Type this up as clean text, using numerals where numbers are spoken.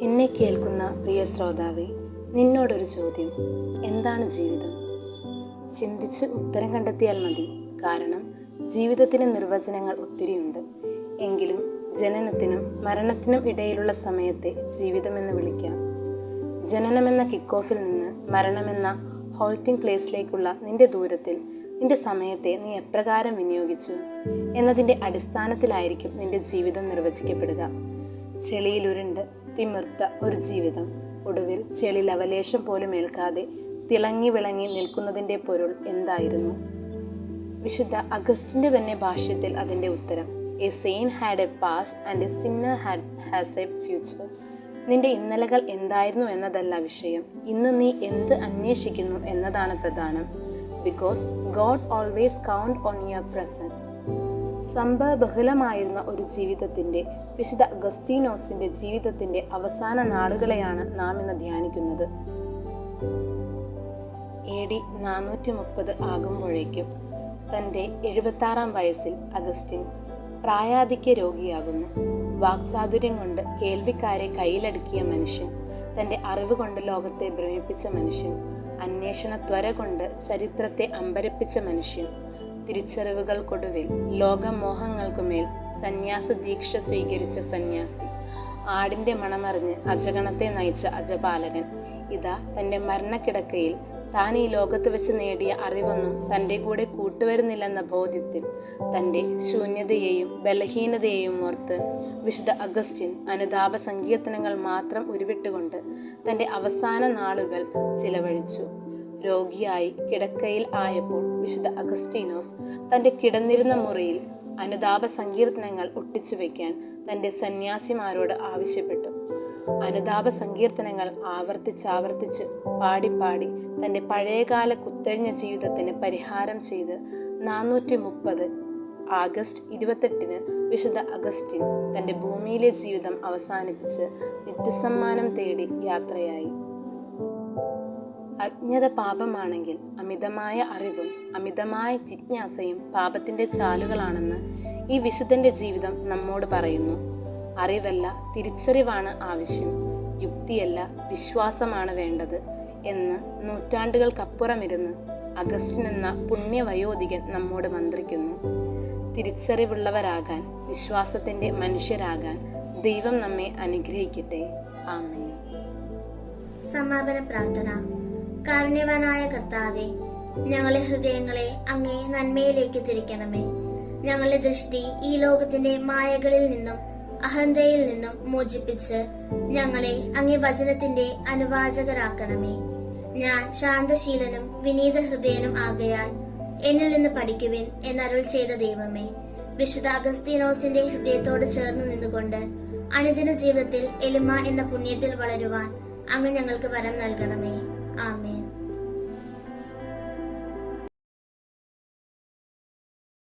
എന്നെ കേൾക്കുന്ന പ്രിയ ശ്രോതാവേ, നിന്നോടൊരു ചോദ്യം. എന്താണ് ജീവിതം? ചിന്തിച്ച് ഉത്തരം കണ്ടെത്തിയാൽ മതി. കാരണം ജീവിതത്തിന് നിർവചനങ്ങൾ ഒത്തിരിയുണ്ട്. എങ്കിലും ജനനത്തിനും മരണത്തിനും ഇടയിലുള്ള സമയത്തെ ജീവിതമെന്ന് വിളിക്കാം. ജനനമെന്ന കിക്ക് ഓഫിൽ നിന്ന് മരണമെന്ന ഹോൾട്ടിംഗ് പ്ലേസിലേക്കുള്ള നിന്റെ ദൂരത്തിൽ നിന്റെ സമയത്തെ നീ എപ്രകാരം വിനിയോഗിച്ചു എന്നതിൻ്റെ അടിസ്ഥാനത്തിലായിരിക്കും നിന്റെ ജീവിതം നിർവചിക്കപ്പെടുക. ചെളിയിലുരുണ്ട് തിമിർത്ത ഒരു ജീവിതം ഒടുവിൽ ചെളി ലവലേശം പോലും ഏൽക്കാതെ തിളങ്ങി വിളങ്ങി നിൽക്കുന്നതിൻ്റെ പൊരുൾ എന്തായിരുന്നു? വിശുദ്ധ അഗസ്റ്റിൻ്റെ തന്നെ ഭാഷ്യത്തിൽ അതിൻ്റെ ഉത്തരം, A Saint had A past and A Sinner has A future. നിന്റെ ഇന്നലകൾ എന്തായിരുന്നു എന്നതല്ല വിഷയം, ഇന്ന് നീ എന്ത് അന്വേഷിക്കുന്നു എന്നതാണ് പ്രധാനം. Because God always count on your present. സംഭവബഹുലമായിരുന്ന ഒരു ജീവിതത്തിന്റെ, വിശുദ്ധ അഗസ്തീനോസിന്റെ ജീവിതത്തിന്റെ അവസാന നാളുകളെയാണ് നാം ഇന്ന് ധ്യാനിക്കുന്നത്. AD 430 ആകുമ്പോഴേക്കും തൻ്റെ 76-ാം വയസ്സിൽ അഗസ്റ്റിൻ പ്രായാധിക്യ രോഗിയാകുന്നു. വാക്ചാതുര്യം കൊണ്ട് കേൾവിക്കാരെ കയ്യിലടക്കിയ മനുഷ്യൻ, തൻ്റെ അറിവ് കൊണ്ട് ലോകത്തെ ഭ്രമിപ്പിച്ച മനുഷ്യൻ, അന്വേഷണ ത്വര കൊണ്ട് ചരിത്രത്തെ അമ്പരപ്പിച്ച മനുഷ്യൻ, തിരിച്ചറിവുകൾക്കൊടുവിൽ ലോകമോഹങ്ങൾക്കുമേൽ സന്യാസ ദീക്ഷ സ്വീകരിച്ച സന്യാസി, ആടിന്റെ മണമറിഞ്ഞ് അജഗണത്തെ നയിച്ച അജപാലകൻ, ഇതാ തൻ്റെ മരണക്കിടക്കയിൽ താൻ ഈ ലോകത്ത് വെച്ച് നേടിയ അറിവൊന്നും തൻ്റെ കൂടെ കൂട്ടുവരുന്നില്ലെന്ന ബോധ്യത്തിൽ തൻ്റെ ശൂന്യതയെയും ബലഹീനതയെയും ഓർത്ത് വിശുദ്ധ അഗസ്റ്റിൻ അനുതാപ സങ്കീർത്തനങ്ങൾ മാത്രം ഉരുവിട്ടുകൊണ്ട് തൻ്റെ അവസാന നാളുകൾ ചിലവഴിച്ചു. രോഗിയായി കിടക്കയിൽ ആയപ്പോൾ വിശുദ്ധ അഗസ്റ്റീനോസ് തൻ്റെ കിടന്നിരുന്ന മുറിയിൽ അനുതാപ സങ്കീർത്തനങ്ങൾ ഒട്ടിച്ചു വയ്ക്കാൻ തൻ്റെ സന്യാസിമാരോട് ആവശ്യപ്പെട്ടു. അനുതാപ സങ്കീർത്തനങ്ങൾ ആവർത്തിച്ചാവർത്തിച്ച് പാടി തൻ്റെ പഴയകാല കുത്തഴിഞ്ഞ ജീവിതത്തിന് പരിഹാരം ചെയ്ത് 430 ആഗസ്റ്റ് 28 വിശുദ്ധ അഗസ്റ്റിൻ തൻ്റെ ഭൂമിയിലെ ജീവിതം അവസാനിപ്പിച്ച് നിത്യസമ്മാനം തേടി യാത്രയായി. അജ്ഞത പാപമാണെങ്കിൽ അമിതമായ അറിവും അമിതമായ ജിജ്ഞാസയും പാപത്തിന്റെ ചാലുകളാണെന്ന് ഈ വിശുദ്ധന്റെ ജീവിതം നമ്മോട് പറയുന്നു. അറിവല്ല തിരിച്ചറിവാണ് ആവശ്യം, യുക്തിയല്ല വിശ്വാസമാണ് വേണ്ടത് എന്ന് നൂറ്റാണ്ടുകൾക്കപ്പുറമിരുന്ന് അഗസ്റ്റിൻ എന്ന പുണ്യവയോധികൻ നമ്മോട് മന്ത്രിക്കുന്നു. തിരിച്ചറിവുള്ളവരാകാൻ, വിശ്വാസത്തിന്റെ മനുഷ്യരാകാൻ ദൈവം നമ്മെ അനുഗ്രഹിക്കട്ടെ. ആമേൻ. സമാപന പ്രാർത്ഥന. കാരുണ്യവാനായ കർത്താവേ, ഞങ്ങളെ ഹൃദയങ്ങളെ അങ്ങേ നന്മയിലേക്ക് തിരിക്കണമേ. ഞങ്ങളുടെ ദൃഷ്ടി ഈ ലോകത്തിന്റെ മായകളിൽ നിന്നും അഹന്തയിൽ നിന്നും മോചിപ്പിച്ച് ഞങ്ങളെ അങ്ങേ വചനത്തിന്റെ അനുവാചകരാക്കണമേ. ഞാൻ ശാന്തശീലനും വിനീത ഹൃദയനും ആകയാൽ എന്നിൽ നിന്ന് പഠിക്കുവിൻ എന്നരുൾ ചെയ്ത ദൈവമേ, വിശുദ്ധ അഗസ്തീനോസിന്റെ ഹൃദയത്തോട് ചേർന്ന് നിന്നുകൊണ്ട് അനുദിന ജീവിതത്തിൽ എളിമ എന്ന പുണ്യത്തിൽ വളരുവാൻ അങ്ങ് ഞങ്ങൾക്ക് വരം നൽകണമേ. ആമേൻ.